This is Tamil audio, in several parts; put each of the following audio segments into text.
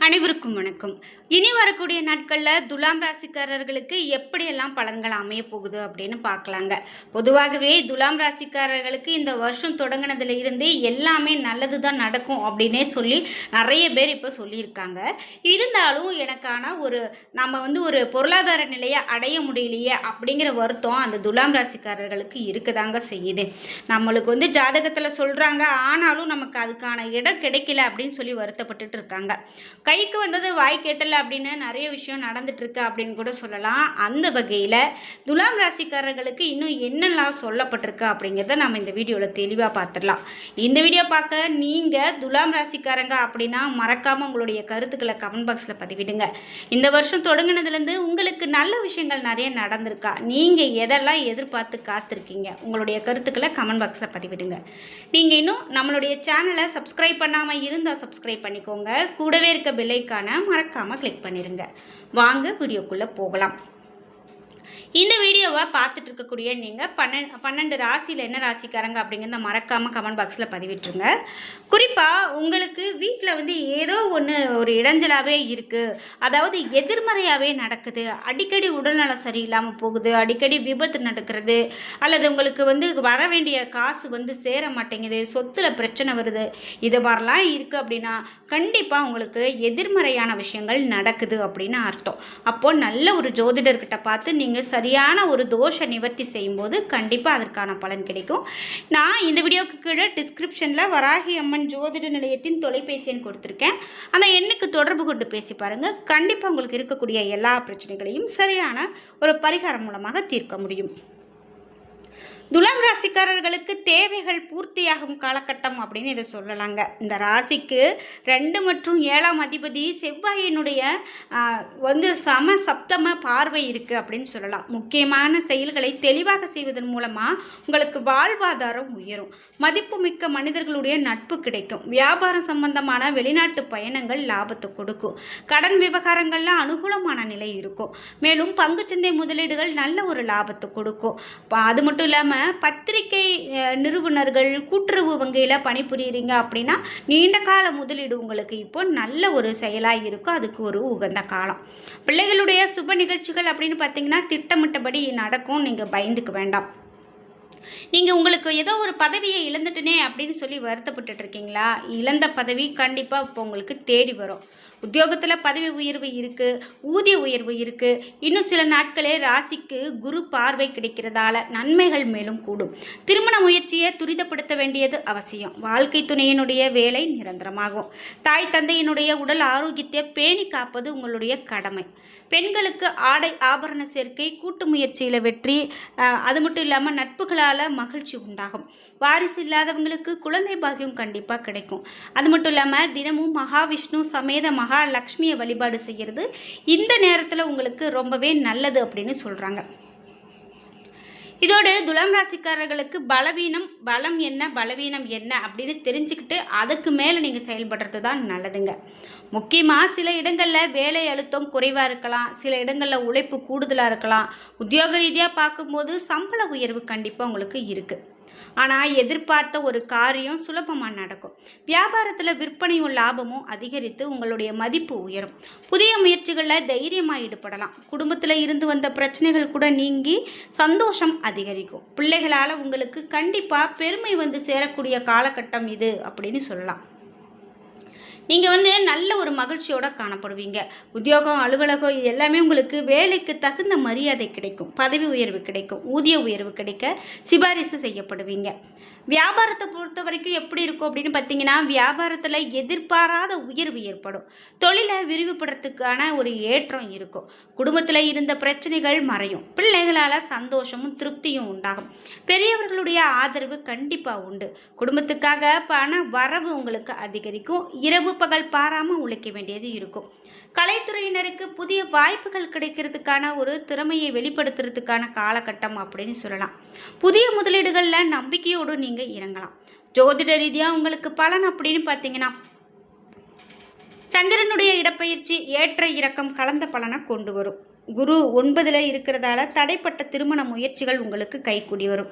அனைவருக்கும் வணக்கம். இனி வரக்கூடிய நாட்களில் துலாம் ராசிக்காரர்களுக்கு எப்படியெல்லாம் பலன்கள் அமைய போகுது அப்படின்னு பார்க்கலாங்க. பொதுவாகவே துலாம் ராசிக்காரர்களுக்கு இந்த வருஷம் தொடங்கினதுல இருந்தே எல்லாமே நல்லது தான் நடக்கும் அப்படின்னே சொல்லி நிறைய பேர் இப்போ சொல்லியிருக்காங்க. இருந்தாலும் எனக்கான நம்ம ஒரு பொருளாதார நிலையை அடைய முடியலையே அப்படிங்கிற வருத்தம் அந்த துலாம் ராசிக்காரர்களுக்கு இருக்குதாங்க செய்யுது. நம்மளுக்கு ஜாதகத்தில் சொல்கிறாங்க, ஆனாலும் நமக்கு அதுக்கான இடம் கிடைக்கல அப்படின்னு சொல்லி வருத்தப்பட்டுட்டு இருக்காங்க. கைக்கு வந்தது வாய் கேட்டல அப்படின்னு நிறைய விஷயம் நடந்துட்டு இருக்கு அப்படின்னு கூட சொல்லலாம். அந்த வகையில் துலாம் ராசிக்காரர்களுக்கு இன்னும் என்னெல்லாம் சொல்லப்பட்டிருக்கு அப்படிங்கிறத நம்ம இந்த வீடியோவில் தெளிவாக பார்த்துடலாம். இந்த வீடியோ பார்க்க நீங்கள் துலாம் ராசிக்காரங்க அப்படின்னா மறக்காமல் உங்களுடைய கருத்துக்களை கமெண்ட் பாக்ஸில் பதிவிடுங்க. இந்த வருஷம் தொடங்கினதுலேருந்து உங்களுக்கு நல்ல விஷயங்கள் நிறைய நடந்திருக்கா, நீங்கள் எதெல்லாம் எதிர்பார்த்து காத்திருக்கீங்க, உங்களுடைய கருத்துக்களை கமெண்ட் பாக்ஸில் பதிவிடுங்க. நீங்கள் இன்னும் நம்மளுடைய சேனலை சப்ஸ்கிரைப் பண்ணாமல் இருந்தால் சப்ஸ்கிரைப் பண்ணிக்கோங்க. கூடவே இருக்க பெல்லைக்கான மறக்காமல் கிளிக் பண்ணிடுங்க. வாங்க வீடியோக்குள்ளே போகலாம். இந்த வீடியோவை பார்த்துட்டு இருக்கக்கூடிய நீங்கள் 12 ராசியில் என்ன ராசிக்காரங்க அப்படிங்கிறத மறக்காமல் கமெண்ட் பாக்ஸில் பதிவிட்டுருங்க. குறிப்பாக உங்களுக்கு வீட்டில் ஏதோ ஒரு இடைஞ்சலாகவே இருக்குது, அதாவது எதிர்மறையாகவே நடக்குது, அடிக்கடி உடல்நலம் சரியில்லாமல் போகுது, அடிக்கடி விபத்து நடக்கிறது, அல்லது உங்களுக்கு வர வேண்டிய காசு சேர மாட்டேங்குது, சொத்தில் பிரச்சனை வருது, இது மாதிரிலாம் இருக்குது அப்படின்னா கண்டிப்பாக உங்களுக்கு எதிர்மறையான விஷயங்கள் நடக்குது அப்படின்னு அர்த்தம். அப்போது நல்ல ஒரு ஜோதிடர்கிட்ட பார்த்து நீங்கள் சரியான ஒரு தோஷ நிவர்த்தி செய்யும்போது கண்டிப்பாக அதற்கான பலன் கிடைக்கும். நான் இந்த வீடியோக்கு கீழே டிஸ்கிரிப்ஷனில் வராகி அம்மன் ஜோதிட நிலையத்தின் தொலைபேசி எண் கொடுத்துருக்கேன். அந்த எண்ணுக்கு தொடர்பு கொண்டு பேசி பாருங்கள். கண்டிப்பாக உங்களுக்கு இருக்கக்கூடிய எல்லா பிரச்சனைகளையும் சரியான ஒரு பரிகாரம் மூலமாக தீர்க்க முடியும். துலாம் ராசிக்காரர்களுக்கு தேவைகள் பூர்த்தியாகும் காலகட்டம் அப்படின்னு இதை சொல்லலாங்க. இந்த ராசிக்கு 2 மற்றும் 7ஆம் அதிபதி செவ்வாயினுடைய சம சப்தம பார்வை இருக்குது அப்படின்னு சொல்லலாம். முக்கியமான செயல்களை தெளிவாக செய்வதன் மூலமாக உங்களுக்கு வாழ்வாதாரம் உயரும், மதிப்புமிக்க மனிதர்களுடைய நட்பு கிடைக்கும், வியாபாரம் சம்பந்தமான வெளிநாட்டு பயணங்கள் லாபத்தை கொடுக்கும், கடன் விவகாரங்கள்லாம் அனுகூலமான நிலை இருக்கும், மேலும் பங்குச்சந்தை முதலீடுகள் நல்ல ஒரு லாபத்தை கொடுக்கும். அது மட்டும் இல்லாமல் பத்திரிகை நிறுவனர்கள், கூட்டுறவு வங்கியில் பணிபுரியுறீங்க அப்படின்னா நீண்ட கால முதலீடு உங்களுக்கு இப்போ நல்ல ஒரு செயலாக இருக்கும். அதுக்கு ஒரு உகந்த காலம். பிள்ளைகளுடைய சுப நிகழ்ச்சிகள் அப்படின்னு பார்த்தீங்கன்னா திட்டமிட்டபடி நடக்கும். நீங்கள் பயந்துக்க வேண்டாம். நீங்கள் உங்களுக்கு ஏதோ ஒரு பதவியை இழந்துட்டனே அப்படின்னு சொல்லி வருத்தப்பட்டு இருக்கீங்களா? இழந்த பதவி கண்டிப்பாக இப்போ உங்களுக்கு தேடி வரும். உத்தியோகத்தில் பதவி உயர்வு இருக்குது, ஊதிய உயர்வு இருக்குது. இன்னும் சில நாட்களே ராசிக்கு குரு பார்வை கிடைக்கிறதால நன்மைகள் மேலும் கூடும். திருமண முயற்சியை துரிதப்படுத்த வேண்டியது அவசியம். வாழ்க்கை துணையினுடைய வேலை நிரந்தரமாகும். தாய் தந்தையினுடைய உடல் ஆரோக்கியத்தை பேணி காப்பது உங்களுடைய கடமை. பெண்களுக்கு ஆடை ஆபரண சேர்க்கை, கூட்டு முயற்சியில் வெற்றி, அது மட்டும் இல்லாமல் நட்புகளால் மகிழ்ச்சி உண்டாகும். வாரிசு இல்லாதவங்களுக்கு குழந்தை பாக்கியம் கண்டிப்பாக கிடைக்கும். அது மட்டும் இல்லாமல் தினமும் மகாவிஷ்ணு சமேத மகாலட்சுமியை வழிபாடு செய்கிறது இந்த நேரத்தில் உங்களுக்கு ரொம்பவே நல்லது அப்படின்னு சொல்கிறாங்க. இதோடு துலாம் ராசிக்காரர்களுக்கு பலம் என்ன பலவீனம் என்ன அப்படின்னு தெரிஞ்சுக்கிட்டு அதுக்கு மேலே நீங்கள் செயல்படுறது தான் நல்லதுங்க. முக்கியமாக சில இடங்களில் வேலை அழுத்தம் குறைவாக இருக்கலாம், சில இடங்களில் உழைப்பு கூடுதலாக இருக்கலாம். உத்தியோக ரீதியாக பார்க்கும்போது சம்பள உயர்வு கண்டிப்பாக உங்களுக்கு இருக்குது. ஆனால் எதிர்பார்த்த ஒரு காரியம் சுலபமாக நடக்கும். வியாபாரத்தில் விற்பனையும் லாபமும் அதிகரித்து உங்களுடைய மதிப்பு உயரும். புதிய முயற்சிகளில் தைரியமாக ஈடுபடலாம். குடும்பத்தில் இருந்து வந்த பிரச்சனைகள் கூட நீங்கி சந்தோஷம் அதிகரிக்கும். பிள்ளைகளால் உங்களுக்கு கண்டிப்பாக பெருமை சேரக்கூடிய காலகட்டம் இது அப்படின்னு சொல்லலாம். நீங்கள் நல்ல ஒரு மகிழ்ச்சியோடு காணப்படுவீங்க. உத்தியோகம், அலுவலகம் இது எல்லாமே உங்களுக்கு வேலைக்கு தகுந்த மரியாதை கிடைக்கும், பதவி உயர்வு கிடைக்கும், ஊதிய உயர்வு கிடைக்க சிபாரிசு செய்யப்படுவீங்க. வியாபாரத்தை பொறுத்த வரைக்கும் எப்படி இருக்கும் அப்படின்னு பார்த்தீங்கன்னா வியாபாரத்தில் எதிர்பாராத உயர்வு ஏற்படும். தொழிலை விரிவுபடுறதுக்கான ஒரு ஏற்றம் இருக்கும். குடும்பத்தில் இருந்த பிரச்சனைகள் மறையும். பிள்ளைகளால் சந்தோஷமும் திருப்தியும் உண்டாகும். பெரியவர்களுடைய ஆதரவு கண்டிப்பாக உண்டு. குடும்பத்துக்காக பண வரவு உங்களுக்கு அதிகரிக்கும். இரவு பகல் பாராமல் உழைக்க வேண்டியது இருக்கும். கலைத்துறையினருக்கு புதிய வாய்ப்புகள் கிடைக்கிறதுக்கான ஒரு திறமையை வெளிப்படுத்துறதுக்கான காலகட்டம் அப்படின்னு சொல்லலாம். புதிய முதலீடுகளில் நம்பிக்கையோடு நீங்கள் இறங்கலாம். ஜோதிட ரீதியாக உங்களுக்கு பலன் அப்படின்னு பார்த்தீங்கன்னா சந்திரனுடைய இடப்பெயர்ச்சி ஏற்ற இறக்கம் கலந்த பலனை கொண்டு வரும். குரு 9ல் இருக்கிறதால தடைப்பட்ட திருமண முயற்சிகள் உங்களுக்கு கைகூடி வரும்.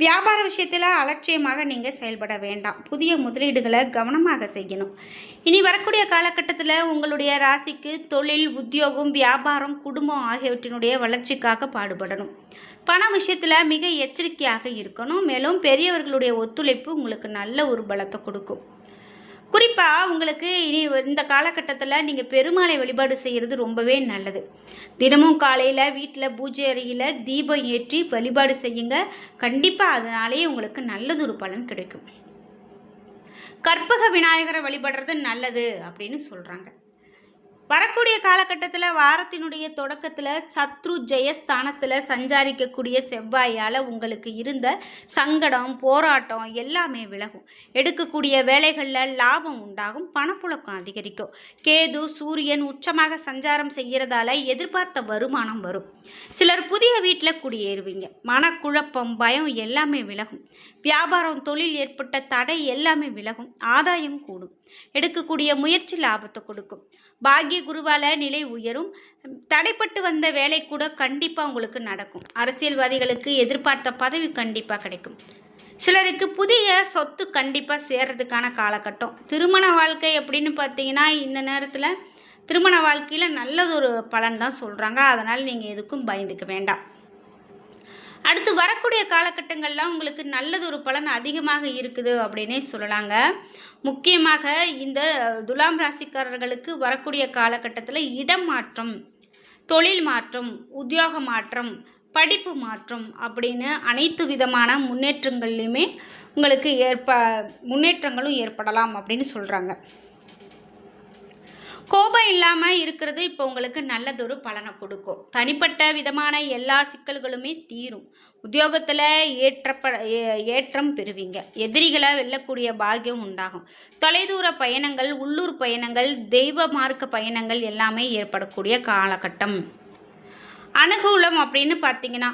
வியாபார விஷயத்தில் அலட்சியமாக நீங்கள் செயல்பட வேண்டாம். புதிய முதலீடுகளை கவனமாக செய்யணும். இனி வரக்கூடிய காலகட்டத்தில் உங்களுடைய ராசிக்கு தொழில், உத்தியோகம், வியாபாரம், குடும்பம் ஆகியவற்றினுடைய வளர்ச்சிக்காக பாடுபடணும். பண விஷயத்தில் மிக எச்சரிக்கையாக இருக்கணும். மேலும் பெரியவர்களுடைய ஒத்துழைப்பு உங்களுக்கு நல்ல ஒரு பலத்தை கொடுக்கும். குறிப்பாக உங்களுக்கு இனி இந்த காலகட்டத்தில் நீங்கள் பெருமாளை வழிபாடு செய்கிறது ரொம்பவே நல்லது. தினமும் காலையில் வீட்டில் பூஜை அறையில் தீபம் ஏற்றி வழிபாடு செய்யுங்க. கண்டிப்பாக அதனாலே உங்களுக்கு நல்லதொரு பலன் கிடைக்கும். கற்பக விநாயகரை வழிபடுறது நல்லது அப்படின்னு சொல்கிறாங்க. வரக்கூடிய காலகட்டத்தில் வாரத்தினுடைய தொடக்கத்தில் சத்ரு ஜெயஸ்தானத்தில் சஞ்சாரிக்கக்கூடிய செவ்வாயால் உங்களுக்கு இருந்த சங்கடம், போராட்டம் எல்லாமே விலகும். எடுக்கக்கூடிய வேலைகளில் லாபம் உண்டாகும். பணப்புழக்கம் அதிகரிக்கும். கேது, சூரியன் உச்சமாக சஞ்சாரம் செய்கிறதால எதிர்பார்த்த வருமானம் வரும். சிலர் புதிய வீட்டில் குடியேறுவீங்க. மனக்குழப்பம், பயம் எல்லாமே விலகும். வியாபாரம், தொழில் ஏற்பட்ட தடை எல்லாமே விலகும். ஆதாயம் கூடும். எடுக்கக்கூடிய முயற்சி லாபத்தை கொடுக்கும். பாக்கிய குருவால நிலை உயரும். தடைப்பட்டு வந்த வேலை கூட கண்டிப்பாக உங்களுக்கு நடக்கும். அரசியல்வாதிகளுக்கு எதிர்பார்த்த பதவி கண்டிப்பாக கிடைக்கும். சிலருக்கு புதிய சொத்து கண்டிப்பாக சேர்றதுக்கான காலகட்டம். திருமண வாழ்க்கை அப்படின்னு பார்த்தீங்கன்னா இந்த நேரத்தில் திருமண வாழ்க்கையில் நல்லதொரு பலன் தான் சொல்கிறாங்க. அதனால் நீங்கள் எதுக்கும் பயந்துக்க வேண்டாம். அடுத்து வரக்கூடிய காலகட்டங்கள்லாம் உங்களுக்கு நல்லதொரு பலன் அதிகமாக இருக்குது அப்படின்னே சொல்லலாங்க. முக்கியமாக இந்த துலாம் ராசிக்காரர்களுக்கு வரக்கூடிய காலகட்டத்தில் இடம் மாற்றம், தொழில் மாற்றம், உத்தியோக மாற்றம், படிப்பு மாற்றம் அப்படின்னு அனைத்து விதமான முன்னேற்றங்கள்லையுமே உங்களுக்கு முன்னேற்றங்களும் ஏற்படலாம் அப்படின்னு சொல்கிறாங்க. கோபம் இல்லாமல் இருக்கிறது இப்போ உங்களுக்கு நல்லதொரு பலனை கொடுக்கும். தனிப்பட்ட விதமான எல்லா சிக்கல்களுமே தீரும். உத்தியோகத்தில் ஏற்றம் பெறுவீங்க. எதிரிகளை வெல்லக்கூடிய பாக்கியம் உண்டாகும். தொலைதூர பயணங்கள், உள்ளூர் பயணங்கள், தெய்வ மார்க்க பயணங்கள் எல்லாமே ஏற்படக்கூடிய காலகட்டம். அனுகூலம் அப்படின்னு பார்த்தீங்கன்னா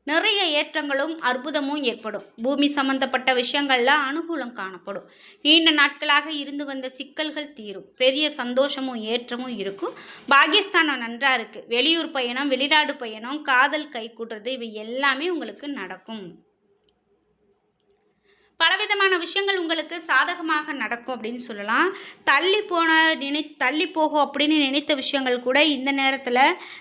நிறைய ஏற்றங்களும் அற்புதமும் ஏற்படும். பூமி சம்பந்தப்பட்ட விஷயங்கள்ல அனுகூலம் காணப்படும். நீண்ட நாட்களாக இருந்து வந்த சிக்கல்கள் தீரும். பெரிய சந்தோஷமும் ஏற்றமும் இருக்கும். பாகிஸ்தானம் நன்றா இருக்கு. வெளியூர் பயணம், வெளிநாடு பயணம், காதல் கைகூடுறது இவை எல்லாமே உங்களுக்கு நடக்கும். பலவிதமான விஷயங்கள் உங்களுக்கு சாதகமாக நடக்கும் அப்படின்னு சொல்லலாம். தள்ளி போகும் அப்படின்னு நினைத்த விஷயங்கள் கூட இந்த நேரத்தில்,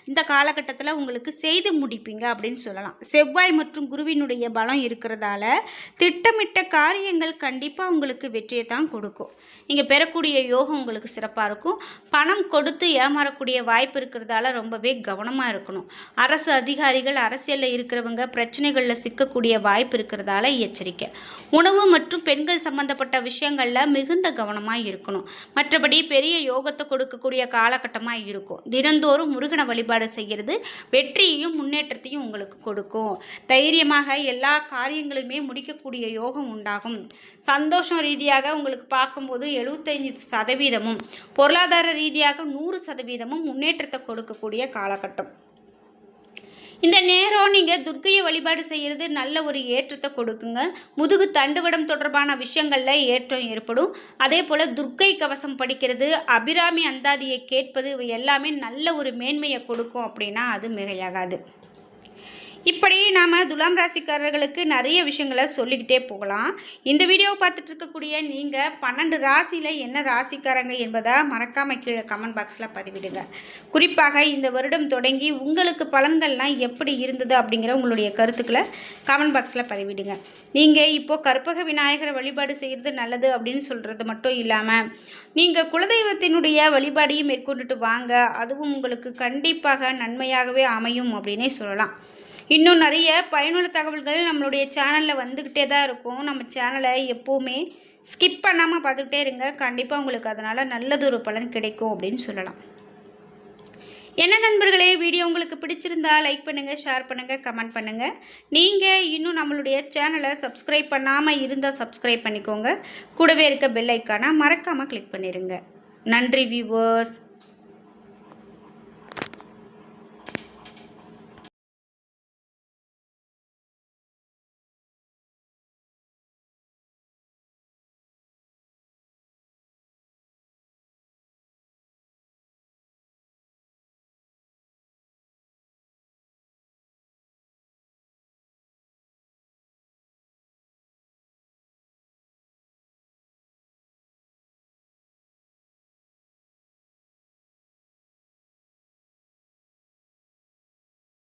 இந்த காலகட்டத்தில் உங்களுக்கு செய்து முடிப்பீங்க அப்படின்னு சொல்லலாம். செவ்வாய் மற்றும் குருவினுடைய பலம் இருக்கிறதால திட்டமிட்ட காரியங்கள் கண்டிப்பாக உங்களுக்கு வெற்றியை தான் கொடுக்கும். நீங்கள் பெறக்கூடிய யோகம் உங்களுக்கு சிறப்பாக இருக்கும். பணம் கொடுத்து ஏமாறக்கூடிய வாய்ப்பு இருக்கிறதால ரொம்பவே கவனமாக இருக்கணும். அரசு அதிகாரிகள், அரசியலில் இருக்கிறவங்க பிரச்சனைகளில் சிக்கக்கூடிய வாய்ப்பு இருக்கிறதால எச்சரிக்கை. உணவு மற்றும் பெண்கள் சம்பந்தப்பட்ட விஷயங்களில் மிகுந்த கவனமாக இருக்கணும். மற்றபடி பெரிய யோகத்தை கொடுக்கக்கூடிய காலகட்டமாக இருக்கும். தினந்தோறும் முருகனை வழிபாடு செய்கிறது வெற்றியையும் முன்னேற்றத்தையும் உங்களுக்கு கொடுக்கும். தைரியமாக எல்லா காரியங்களுமே முடிக்கக்கூடிய யோகம் உண்டாகும். சந்தோஷம் ரீதியாக உங்களுக்கு பார்க்கும்போது 75%, பொருளாதார ரீதியாக 100% முன்னேற்றத்தை கொடுக்கக்கூடிய காலகட்டம். இந்த நேரம் நீங்கள் துர்க்கையை வழிபாடு செய்கிறது நல்ல ஒரு ஏற்றத்தை கொடுக்குங்க. முதுகு தண்டுவடம் தொடர்பான விஷயங்களில் ஏற்றம் ஏற்படும். அதே போல் துர்க்கை கவசம் படிக்கிறது, அபிராமி அந்தாதியை கேட்பது இவை எல்லாமே நல்ல ஒரு மேன்மையை கொடுக்கும் அப்படின்னா அது மிகையாகாது. இப்படி நாம் துலாம் ராசிக்காரர்களுக்கு நிறைய விஷயங்களை சொல்லிக்கிட்டே போகலாம். இந்த வீடியோவை பார்த்துட்டு இருக்கக்கூடிய நீங்கள் 12 ராசியில் என்ன ராசிக்காரங்க என்பதை மறக்காமல் கீழே கமெண்ட் பாக்ஸில் பதிவிடுங்க. குறிப்பாக இந்த வருடம் தொடங்கி உங்களுக்கு பலன்கள்லாம் எப்படி இருந்தது அப்படிங்கிற உங்களுடைய கருத்துக்களை கமெண்ட் பாக்ஸில் பதிவிடுங்க. நீங்கள் இப்போது கற்பக விநாயகரை வழிபாடு செய்கிறது நல்லது அப்படின்னு சொல்கிறது மட்டும் இல்லாமல் நீங்கள் குலதெய்வத்தினுடைய வழிபாடையும் மேற்கொண்டுட்டு வாங்க. அதுவும் உங்களுக்கு கண்டிப்பாக நன்மையாகவே அமையும் அப்படின்னே சொல்லலாம். இன்னும் நிறைய பயனுள்ள தகவல்கள் நம்மளுடைய சேனலில் வந்துக்கிட்டே தான் இருக்கும். நம்ம சேனலை எப்போவுமே ஸ்கிப் பண்ணாமல் பார்த்துக்கிட்டே இருங்க. கண்டிப்பாக உங்களுக்கு அதனால் நல்லதொரு பலன் கிடைக்கும் அப்படின்னு சொல்லலாம். என்ன நண்பர்களே, வீடியோ உங்களுக்கு பிடிச்சிருந்தா லைக் பண்ணுங்கள், ஷேர் பண்ணுங்கள், கமெண்ட் பண்ணுங்கள். நீங்கள் இன்னும் நம்மளுடைய சேனலை சப்ஸ்கிரைப் பண்ணாமல் இருந்தால் சப்ஸ்கிரைப் பண்ணிக்கோங்க. கூடவே இருக்க பெல் ஐக்கானை மறக்காமல் கிளிக் பண்ணிடுங்க. நன்றி வியூவர்ஸ்.